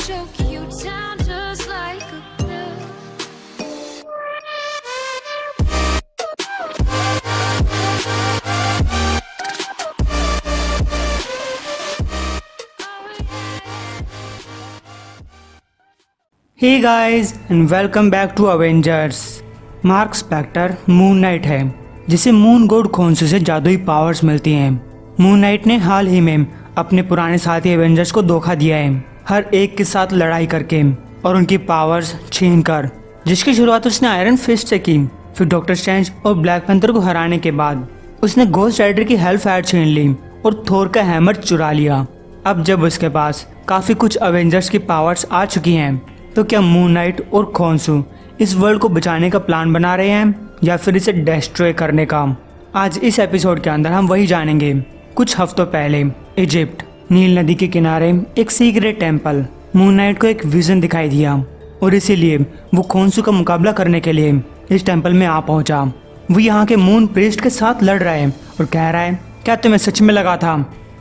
choke you down just like a pill. Hey guys and welcome back to Avengers। Marc Spector Moon Knight है जिसे moon God खोंसू से जादुई powers मिलती हैं। Moon night ने हाल ही में अपने पुराने साथी एवेंजर्स को धोखा दिया है, हर एक के साथ लड़ाई करके और उनकी पावर्स छीन कर, जिसकी शुरुआत उसने आयरन फिस्ट से की। फिर डॉक्टर स्ट्रेंज और ब्लैक पैंथर को हराने के बाद उसने घोस्ट राइडर की हेलफायर छीन ली और थोर का हैमर चुरा लिया। अब जब उसके पास काफी कुछ अवेंजर्स की पावर्स आ चुकी हैं, तो क्या मून नाइट और खोंसू इस वर्ल्ड को बचाने का प्लान बना रहे हैं या फिर इसे डिस्ट्रॉय करने का? आज इस एपिसोड के अंदर हम वही जानेंगे। कुछ हफ्तों पहले इजिप्ट नील नदी के किनारे एक सीक्रेट टेंपल मून नाइट को एक विजन दिखाई दिया और इसीलिए वो खोंसू का मुकाबला करने के लिए इस टेंपल में आ पहुंचा। वो यहाँ के मून प्रीस्ट के साथ लड़ रहा है और कह रहा है, क्या तुम्हें सच में लगा था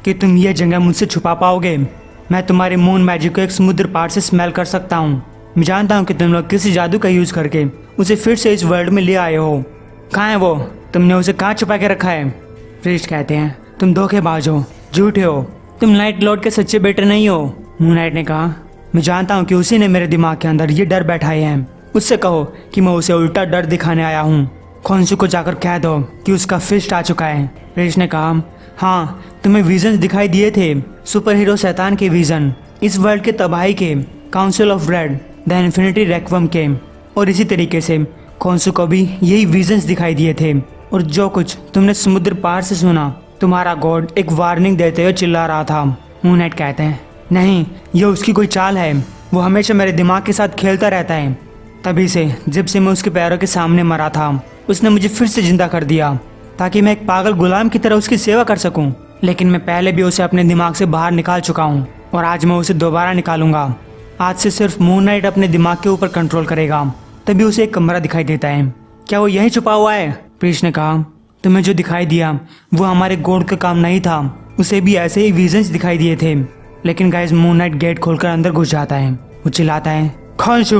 कि तुम ये जगह मुझसे छुपा पाओगे? मैं तुम्हारे मून मैजिक को एक समुद्र पार से स्मेल कर सकता हूँ। मैं जानता हूँ कि तुम लोग किसी जादू का यूज करके उसे फिर से इस वर्ल्ड में ले आए हो। कहाँ है वो? तुमने उसे कहाँ छुपा के रखा है? प्रीस्ट कहते हैं, तुम धोखेबाज हो, झूठे हो, तुम नाइट लॉर्ड के सच्चे बेटे नहीं हो। मून नाइट ने कहा, मैं जानता हूँ कि उसी ने मेरे दिमाग के अंदर ये डर बैठाए हैं। उससे कहो कि मैं उसे उल्टा डर दिखाने आया हूँ। खोंसू को जाकर कह दो कि उसका फिस्ट आ चुका है। प्रीस्ट ने कहा, हाँ, तुम्हें विजन दिखाई दिए थे, सुपर हीरो शैतान के विजन, इस वर्ल्ड के तबाही के, council of red, the infinity requiem के, और इसी तरीके से खोंसू को भी यही विजन्स दिखाई दिए थे। और जो कुछ तुमने समुद्र पार से सुना, तुम्हारा गॉड एक वार्निंग देते हुए चिल्ला रहा था। मून नाइट कहते हैं, नहीं, ये उसकी कोई चाल है। वो हमेशा मेरे दिमाग के साथ खेलता रहता है। तभी से जब से मैं उसके पैरों के सामने मरा था, उसने मुझे फिर से जिंदा कर दिया ताकि मैं एक पागल गुलाम की तरह उसकी सेवा कर सकूं। लेकिन मैं पहले भी उसे अपने दिमाग से बाहर निकाल चुका हूं और आज मैं उसे दोबारा निकालूंगा। आज से सिर्फ मून नाइट अपने दिमाग के ऊपर कंट्रोल करेगा। तभी उसे एक कमरा दिखाई देता है। क्या वो यहीं छुपा हुआ है? प्रीस्ट ने कहा, तुम्हें जो दिखाई दिया वो हमारे गॉड का काम नहीं था। उसे भी ऐसे ही विजन्स दिखाई दिए थे। लेकिन गाइस, मून नाइट गेट खोलकर अंदर घुस जाता है। वो चिल्लाता है, खोंसू,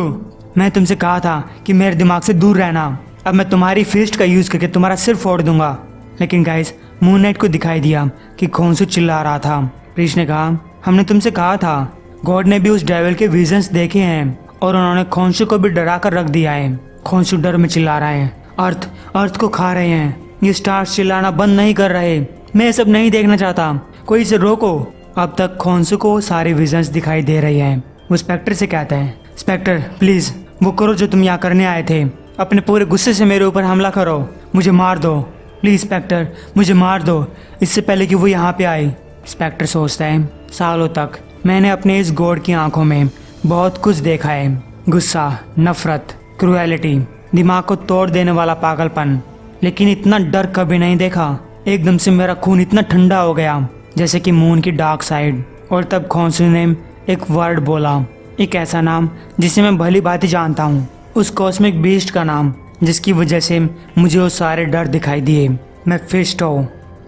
मैं तुमसे कहा था कि मेरे दिमाग से दूर रहना। अब मैं तुम्हारी फिस्ट का यूज करके तुम्हारा सिर फोड़ दूंगा। लेकिन गाइस, मून नाइट को दिखाई दिया कि खोंसू चिल्ला रहा था। प्रीस्ट ने कहा, हमने तुमसे कहा था, गॉड ने भी उस डेविल के विजन्स देखे हैं और उन्होंने खोंसू को भी डरा कर रख दिया है। खोंसू डर में चिल्ला रहा है, अर्थ को खा रहे हैं, ये स्टार्स चिल्लाना बंद नहीं कर रहे, मैं ये सब नहीं देखना चाहता, कोई इसे रोको। अब तक खोंसू को सारे विजन्स दिखाई दे रहे हैं। वो स्पेक्टर से कहता है, स्पेक्टर प्लीज वो करो जो तुम यहाँ करने आए थे। अपने पूरे गुस्से से मेरे ऊपर हमला करो, मुझे मार दो, प्लीज स्पेक्टर, मुझे मार दो, इससे पहले कि वो यहाँ पे आए। स्पेक्टर सोचता है, सालों तक मैंने अपने इस गॉड की आंखों में बहुत कुछ देखा है, गुस्सा, नफरत, क्रूएलिटी, दिमाग को तोड़ देने वाला पागलपन, लेकिन इतना डर कभी नहीं देखा। एकदम से मेरा खून इतना ठंडा हो गया जैसे कि मून की डार्क साइड। और तब खोंसू ने एक वर्ड बोला, एक ऐसा नाम जिसे मैं भली भांति जानता हूँ, उस कॉस्मिक बीस्ट का नाम, जिसकी वजह से मुझे वो सारे डर दिखाई दिए। मैं फिस्टो।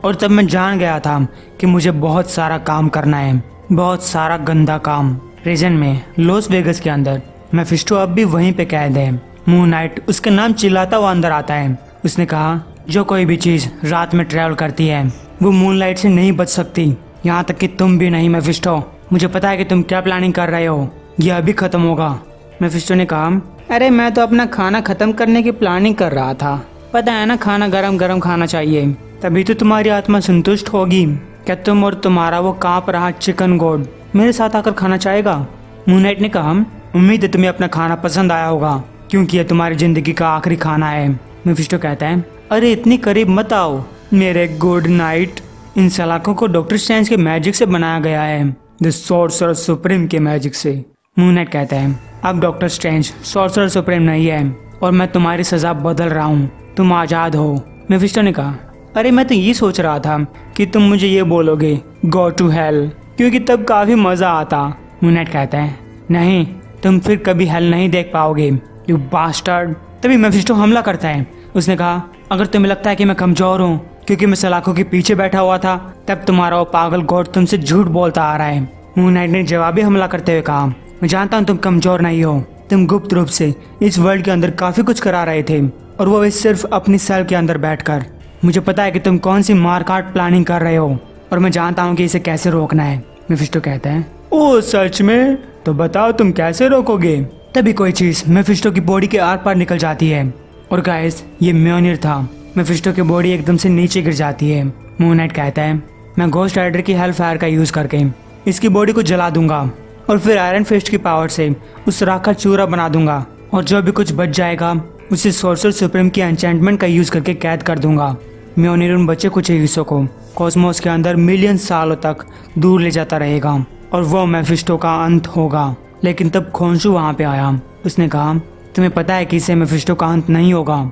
और तब मैं जान गया था कि मुझे बहुत सारा काम करना है, बहुत सारा गंदा काम। प्रेजेंट में लॉस वेगस के अंदर मेफिस्टो अब भी वहीं पे कैद है। मून नाइट उसका नाम चिल्लाता हुआ अंदर आता है। उसने कहा, जो कोई भी चीज रात में ट्रैवल करती है वो मूनलाइट से नहीं बच सकती, यहाँ तक कि तुम भी नहीं मेफिस्टो। मुझे पता है कि तुम क्या प्लानिंग कर रहे हो, यह अभी खत्म होगा। मेफिस्टो ने कहा, अरे मैं तो अपना खाना खत्म करने की प्लानिंग कर रहा था। पता है ना, खाना गरम गरम खाना चाहिए, तभी तो तुम्हारी आत्मा संतुष्ट होगी। क्या तुम और तुम्हारा वो कांप रहा चिकन गॉड मेरे साथ आकर खाना चाहेगा? मून नाइट ने कहा, उम्मीद है तुम्हें अपना खाना पसंद आया होगा, क्योंकि यह तुम्हारी जिंदगी का आखिरी खाना है। मेफिस्टो कहता है, अरे इतनी करीब मत आओ मेरे गुड नाइट। इन सलाखों को डॉक्टर स्ट्रेंज के मैजिक से बनाया गया है, द सॉर्सरर सुप्रीम के मैजिक से। मून नाइट कहता है, अब डॉक्टर स्ट्रेंज सॉर्सरर सुप्रीम नहीं है और मैं तुम्हारी सजा बदल रहा हूँ, तुम आजाद हो। मेफिस्टो ने कहा, अरे मैं तो ये सोच रहा था कि तुम मुझे ये बोलोगे गो टू हेल, क्योंकि तब काफी मजा आता। मून नाइट कहता है, नहीं, तुम फिर कभी हेल नहीं देख पाओगे, यू बास्टर्ड। तभी मेफिस्टो हमला करता है। उसने कहा, अगर तुम्हें लगता है कि मैं कमजोर हूँ क्योंकि मैं सलाखों के पीछे बैठा हुआ था, तब तुम्हारा वो पागल गॉड तुमसे झूठ बोलता आ रहा है। मून नाइट ने जवाबी हमला करते हुए कहा, मैं जानता हूँ तुम कमजोर नहीं हो, तुम गुप्त रूप से इस वर्ल्ड के अंदर काफी कुछ करा रहे थे, और वो भी सिर्फ अपनी सेल के अंदर बैठकर। मुझे पता है कि तुम कौन सी मारकाट प्लानिंग कर रहे हो, और मैं जानता हूँ कि इसे कैसे रोकना है। मेफिस्टो कहता है, ओह सच में? तो बताओ तुम कैसे रोकोगे? तभी कोई चीज मेफिस्टो की बॉडी के आर पार निकल जाती है, और गाइस ये म्योनिर था। मेफिस्टो की बॉडी एकदम से नीचे गिर जाती है। मून नाइट कहता है, मैं घोस्ट राइडर की हेल फायर का यूज करके इसकी बॉडी को जला दूंगा, और फिर आयरन फिस्ट की पावर से उस राख का चूरा बना दूंगा, और जो भी कुछ बच जाएगा उसे सोर्सर सुप्रीम की एन्चेंटमेंट का यूज करके कैद कर दूंगा। म्योनिर उन बचे कुछ हिस्सों को कॉस्मोस के अंदर मिलियन सालों तक दूर ले जाता रहेगा, और वो मेफिस्टो का अंत होगा। लेकिन तब खोंसू वहाँ पे आया। उसने कहा, तुम्हें पता है कि इससे मेफिस्टो का अंत नहीं होगा।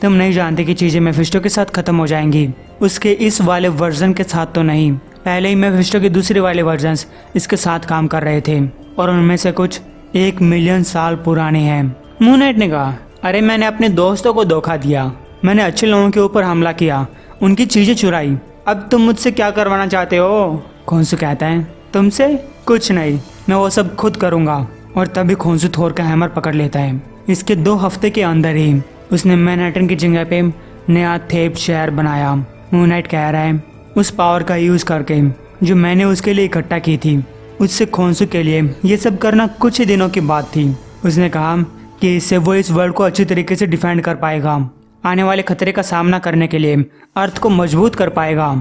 तुम नहीं जानते कि चीजें मेफिस्टो के साथ खत्म हो जाएंगी, उसके इस वाले वर्जन के साथ तो नहीं। पहले ही मेफिस्टो के दूसरे वाले वर्जन्स इसके साथ काम कर रहे थे, और उनमें से कुछ 1 मिलियन साल पुराने हैं। मून नाइट ने कहा, अरे मैंने अपने दोस्तों को धोखा दिया, मैंने अच्छे लोगों के ऊपर हमला किया, उनकी चीजें चुराई, अब तुम मुझसे क्या करवाना चाहते हो? खोंसू कहता है, तुमसे कुछ नहीं, मैं वो सब खुद करूंगा। और तभी खोंसू थोर का हैमर पकड़ लेता है। इसके 2 हफ्ते के अंदर ही उसने मैनहट्टन की जगह पे नया थेप शहर बनाया। मून नाइट कह रहा है, उस पावर का यूज करके जो मैंने उसके लिए इकट्ठा की थी, उससे खोंसू के लिए ये सब करना कुछ ही दिनों की बात थी। उसने कहा कि इससे वो इस वर्ल्ड को अच्छी तरीके से डिफेंड कर पाएगा, आने वाले खतरे का सामना करने के लिए अर्थ को मजबूत कर पाएगा,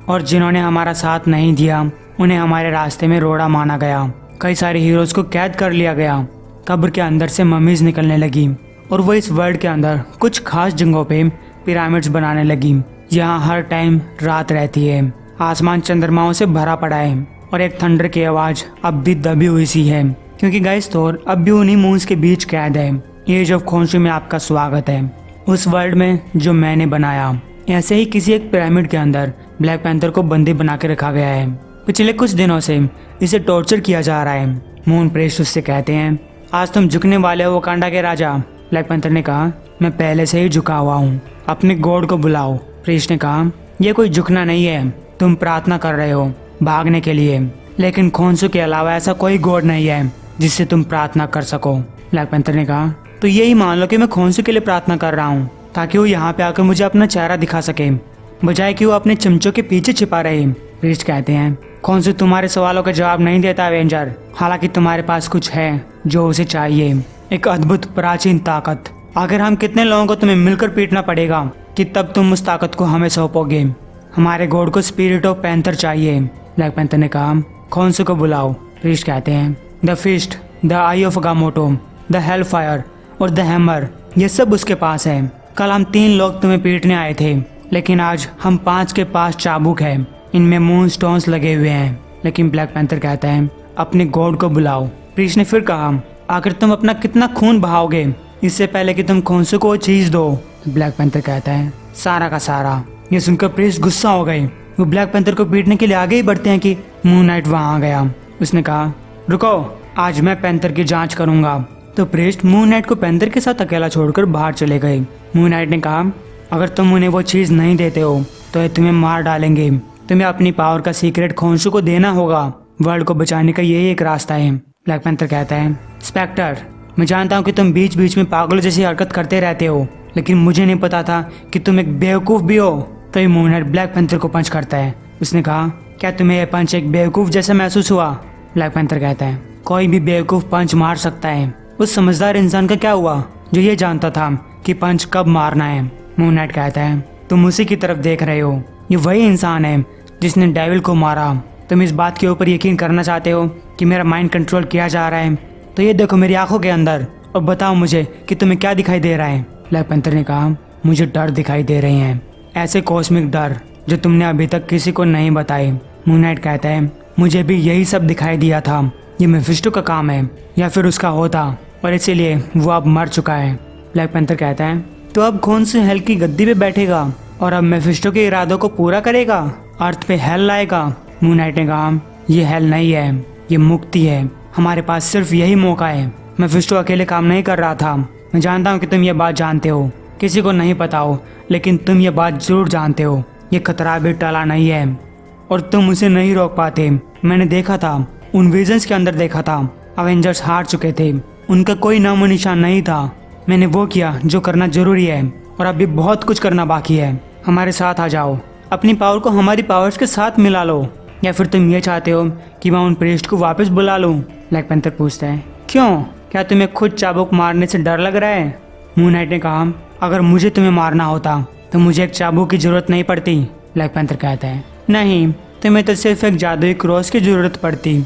और जिन्होंने हमारा साथ नहीं दिया उन्हें हमारे रास्ते में रोड़ा माना गया। कई सारे हीरोज को कैद कर लिया गया। कब्र के अंदर से मम्मीज निकलने लगी, और वो इस वर्ल्ड के अंदर कुछ खास जगहों पे पिरामिड्स बनाने लगी। यहाँ हर टाइम रात रहती है, आसमान चंद्रमाओं से भरा पड़ा है, और एक थंडर की आवाज अब भी दबी हुई सी है, क्योंकि गाइस थोर अब भी उन्हीं मून्स के बीच कैद है। एज ऑफ खोंसू में आपका स्वागत है, उस वर्ल्ड में जो मैंने बनाया। ऐसे ही किसी एक पिरामिड के अंदर ब्लैक पैंथर को बंदी बना के रखा गया है। पिछले कुछ दिनों से इसे टॉर्चर किया जा रहा है। मून प्रेस्ट उससे कहते हैं, आज तुम झुकने वाले हो वकांडा के राजा। ब्लैक पैंथर ने कहा, मैं पहले से ही झुका हुआ हूँ, अपने गॉड को बुलाओ। प्रेस्ट ने कहा, यह कोई झुकना नहीं है, तुम प्रार्थना कर रहे हो भागने के लिए, लेकिन खोंसू के अलावा ऐसा कोई गॉड नहीं है जिससे तुम प्रार्थना कर सको। ब्लैक पैंथर ने कहा, तो यही मान लो कि मैं खोंसू के लिए प्रार्थना कर रहा हूँ, ताकि वो यहाँ पे आकर मुझे अपना चेहरा दिखा सके, बजाय कि वो अपने चमचों के पीछे छिपा रहे। प्रीस्ट कहते हैं, खोंसू तुम्हारे सवालों का जवाब नहीं देता एवेंजर, हालांकि तुम्हारे पास कुछ है जो उसे चाहिए, एक अद्भुत प्राचीन ताकत। अगर हम कितने लोगों को तुम्हें मिलकर पीटना पड़ेगा कि तब तुम उस ताकत को हमें सौंपोगे। हमारे गॉड को स्पिरिट ऑफ पैंथर चाहिए। ब्लैक पैंथर ने कहा, खोंसू को बुलाओ। प्रीस्ट कहते हैं, the fist, the eye of Agamotto, the hell fire और द हैमर, ये सब उसके पास है। कल हम 3 लोग तुम्हें पीटने आए थे, लेकिन आज हम 5 के पास चाबुक है, इनमें मून स्टोन्स लगे हुए हैं। लेकिन ब्लैक पैंथर कहता है, अपने गॉड को बुलाओ। प्रीस्ट ने फिर कहा, आखिर तुम अपना कितना खून बहाओगे इससे पहले कि तुम खोंसू को वो चीज दो? ब्लैक पैंथर कहता है, सारा का सारा। ये सुनकर प्रीस्ट गुस्सा हो गए। वो ब्लैक पैंथर को पीटने के लिए आगे ही बढ़ते हैं कि मून नाइट वहां आ गया। उसने कहा, रुको, आज मैं पैंथर की जांच करूंगा। तो प्रीस्ट मून नाइट को पैंथर के साथ अकेला छोड़कर बाहर चले गए। मून नाइट ने कहा, अगर तुम उन्हें वो चीज नहीं देते हो तो ये तुम्हें मार डालेंगे। तुम्हें अपनी पावर का सीक्रेट खोंसू को देना होगा। वर्ल्ड को बचाने का यही एक रास्ता है। ब्लैक पैंथर कहता है, स्पेक्टर, मैं जानता हूँ कि तुम बीच बीच में पागलों जैसी हरकत करते रहते हो, लेकिन मुझे नहीं पता था कि तुम एक बेवकूफ भी हो। तो ये मून नाइट ब्लैक पैंथर को पंच करता है। उसने कहा, क्या तुम्हें यह पंच एक बेवकूफ जैसा महसूस हुआ? ब्लैक पैंथर कहता है, कोई भी बेवकूफ पंच मार सकता है। उस समझदार इंसान का क्या हुआ जो ये जानता था कि पंच कब मारना है? मून नाइट कहता है, तुम उसी की तरफ देख रहे हो। ये वही इंसान है जिसने डेविल को मारा। तुम इस बात के ऊपर यकीन करना चाहते हो कि मेरा माइंड कंट्रोल किया जा रहा है, तो ये देखो मेरी आंखों के अंदर और बताओ मुझे कि तुम्हें क्या दिखाई दे रहा है। ब्लैक पैंथर ने कहा, मुझे डर दिखाई दे रहे हैं, ऐसे कॉस्मिक डर जो तुमने अभी तक किसी को नहीं बताए। मून नाइट कहता है, मुझे भी यही सब दिखाई दिया था। ये मेफिस्टो का काम है या फिर उसका होता, और इसीलिए वो अब मर चुका है। ब्लैक पैंथर कहता है, तो अब खोंसू हेल की गद्दी पे बैठेगा और अब मेफिस्टो के इरादों को पूरा करेगा, अर्थ पे हेल लाएगा। मून नाइट ने कहा, ये हेल नहीं है, ये मुक्ति है। हमारे पास सिर्फ यही मौका है। मेफिस्टो अकेले काम नहीं कर रहा था। मैं जानता हूँ कि तुम ये बात जानते हो, किसी को नहीं पता हो, लेकिन तुम ये बात जरूर जानते हो। ये खतरा भी टला नहीं है और तुम उसे नहीं रोक पाते। मैंने देखा था, उन विजन्स के अंदर देखा था। अवेंजर्स हार चुके थे, उनका कोई नामो निशान नहीं था। मैंने वो किया जो करना जरूरी है और अभी बहुत कुछ करना बाकी है। हमारे साथ आ जाओ, अपनी पावर को हमारी पावर्स के साथ मिला लो, या फिर तुम ये चाहते हो कि मैं उन प्रीस्ट को वापस बुला लूं? ब्लैक पैंथर पूछता है। क्यों, क्या तुम्हें खुद चाबुक मारने से डर लग रहा है? मून नाइट ने कहा, अगर मुझे तुम्हें मारना होता तो मुझे एक चाबुक की जरूरत नहीं पड़ती। ब्लैक पैंथर कहता है, नहीं, तुम्हें तो सिर्फ एक जादुई क्रॉस की जरूरत पड़ती।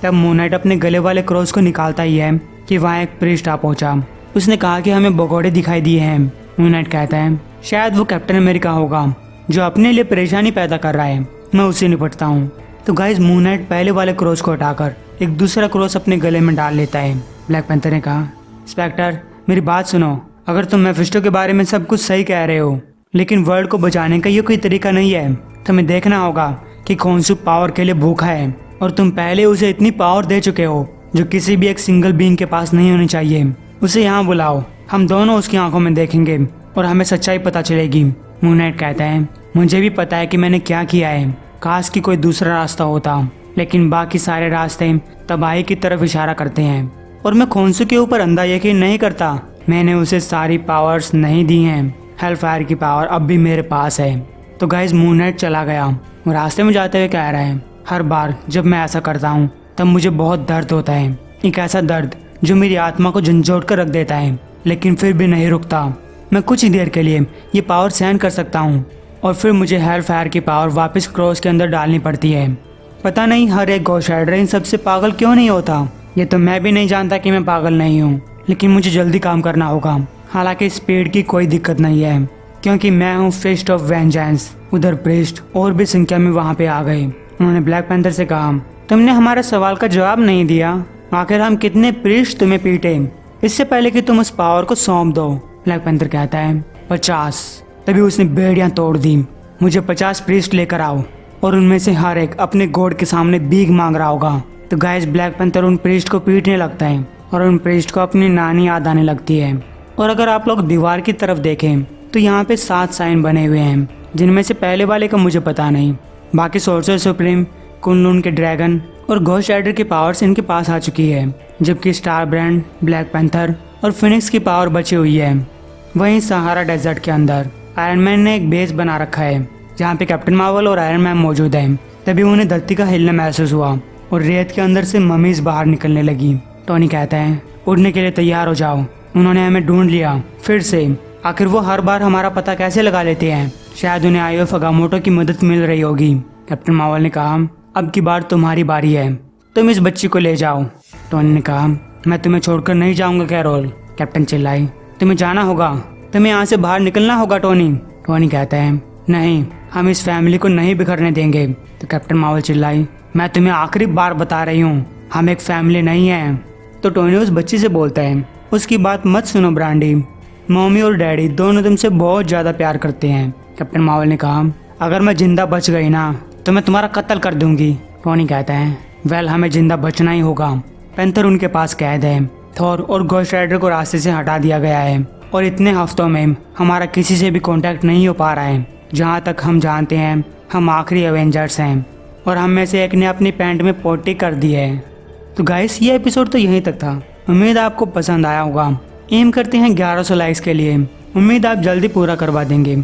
तब मून नाइट अपने गले वाले क्रॉस को निकालता ही है कि वहाँ एक प्रीस्ट आ पहुंचा। उसने कहा कि हमें भगोड़े दिखाई दिए हैं। मून नाइट कहता है, शायद वो कैप्टन अमेरिका होगा जो अपने लिए परेशानी पैदा कर रहा है, मैं उससे निपटता हूँ। तो गाइस मून नाइट पहले वाले क्रॉस को हटाकर एक दूसरा क्रॉस अपने गले में डाल लेता है। ब्लैक पैंथर ने कहा, स्पेक्टर मेरी बात सुनो, अगर तुम मेफिस्टो के बारे में सब कुछ सही कह रहे हो, लेकिन वर्ल्ड को बचाने का ये कोई तरीका नहीं है। तुम्हें देखना होगा कि खोंसू पावर के लिए भूखा है और तुम पहले उसे इतनी पावर दे चुके हो जो किसी भी एक सिंगल बीइंग के पास नहीं होनी चाहिए। उसे यहाँ बुलाओ, हम दोनों उसकी आंखों में देखेंगे और हमें सच्चाई पता चलेगी। मून नाइट कहता है, मुझे भी पता है कि मैंने क्या किया है, काश कि कोई दूसरा रास्ता होता, लेकिन बाकी सारे रास्ते तबाही की तरफ इशारा करते हैं और मैं खोंसू के ऊपर अंधा यकीन नहीं करता। मैंने उसे सारी पावर्स नहीं दी हैं, हेलफायर की पावर अब भी मेरे पास है। तो गाइस मून नाइट चला गया और रास्ते में जाते हुए कह रहा है, हर बार जब मैं ऐसा करता हूँ तब मुझे बहुत दर्द होता है, एक ऐसा दर्द जो मेरी आत्मा को झंझोड़ कर रख देता है, लेकिन फिर भी नहीं रुकता। मैं कुछ ही देर के लिए ये पावर सहन कर सकता हूँ और फिर मुझे हेलफायर की पावर वापस क्रॉस के अंदर डालनी पड़ती है। पता नहीं हर एक घोस्ट राइडर इन सबसे पागल क्यों नहीं होता। ये तो मैं भी नहीं जानता कि मैं पागल नहीं हूँ, लेकिन मुझे जल्दी काम करना होगा। हालांकि स्पीड की कोई दिक्कत नहीं है क्योंकि मैं हूँ फिस्ट ऑफ वेंजेंस। उधर प्रीस्ट और भी संख्या में वहाँ पे आ गए। उन्होंने ब्लैक पैंथर से कहा, तुमने हमारे सवाल का जवाब नहीं दिया, आखिर हम कितने प्रीस्ट तुम्हें पीटे इससे पहले कि तुम उस पावर को सौंप दो? ब्लैक पैंथर कहता है, 50। तभी उसने बेड़ियां तोड़ दी। मुझे 50 प्रीस्ट लेकर आओ और उनमें से हर एक अपने गॉड के सामने भीख मांग रहा होगा। तो गाइस ब्लैक पैंथर उन प्रीस्ट को पीटने लगता है और उन प्रीस्ट को अपनी नानी याद आने लगती है। और अगर आप लोग दीवार की तरफ देखें तो यहाँ पे 7 साइन बने हुए हैं, जिनमें से पहले वाले का मुझे पता नहीं। बाकी सोर्सर सुप्रीम, कुनलुन के ड्रैगन और घोस्ट राइडर की पावर्स इनके पास आ चुकी है, जबकि स्टार ब्रांड, ब्लैक पैंथर और फिनिक्स की पावर बची हुई है। वहीं सहारा डेजर्ट के अंदर आयरन मैन ने एक बेस बना रखा है जहाँ पे कैप्टन मार्वल और आयरन मैन मौजूद है। तभी उन्हें धरती का हिलना महसूस हुआ और रेत के अंदर से ममीज बाहर निकलने लगी। टोनी कहता है, उड़ने के लिए तैयार हो जाओ, उन्होंने हमें ढूंढ लिया फिर से। आखिर वो हर बार हमारा पता कैसे लगा लेते हैं? शायद उन्हें आयो फगामोटो की मदद मिल रही होगी। कैप्टन मार्वल ने कहा, अब की बार तुम्हारी बारी है, तुम इस बच्ची को ले जाओ। टोनी ने कहा, मैं तुम्हें छोड़कर नहीं जाऊंगा कैरोल। कैप्टन चिल्लाई, तुम्हें जाना होगा, तुम्हें यहाँ से बाहर निकलना होगा टोनी। टोनी कहता है, नहीं, हम इस फैमिली को नहीं बिखरने देंगे। तो कैप्टन मार्वल चिल्लाई, मैं तुम्हें आखिरी बार बता रही हूँ, हम एक फैमिली नहीं है। तो टोनी उस बच्ची से बोलता है, उसकी बात मत सुनो ब्रांडी, मम्मी और डैडी दोनों तुमसे बहुत ज्यादा प्यार करते हैं। कैप्टन मार्वल ने कहा, अगर मैं जिंदा बच गई ना तो मैं तुम्हारा कत्ल कर दूंगी। टोनी कहता है, वेल हमें जिंदा बचना ही होगा। पैंथर उनके पास कैद है, थॉर और घोस्ट राइडर को रास्ते से हटा दिया गया है और इतने हफ्तों में हमारा किसी से भी कांटेक्ट नहीं हो पा रहा है। जहाँ तक हम जानते हैं हम आखिरी एवेंजर्स हैं और हम में से एक ने अपनी पैंट में पोटी कर दी है। तो गाइस ये एपिसोड तो यहीं तक था। उम्मीद आपको पसंद आया होगा। एम करते हैं 1100 लाइक्स के लिए, उम्मीद आप जल्दी पूरा करवा देंगे।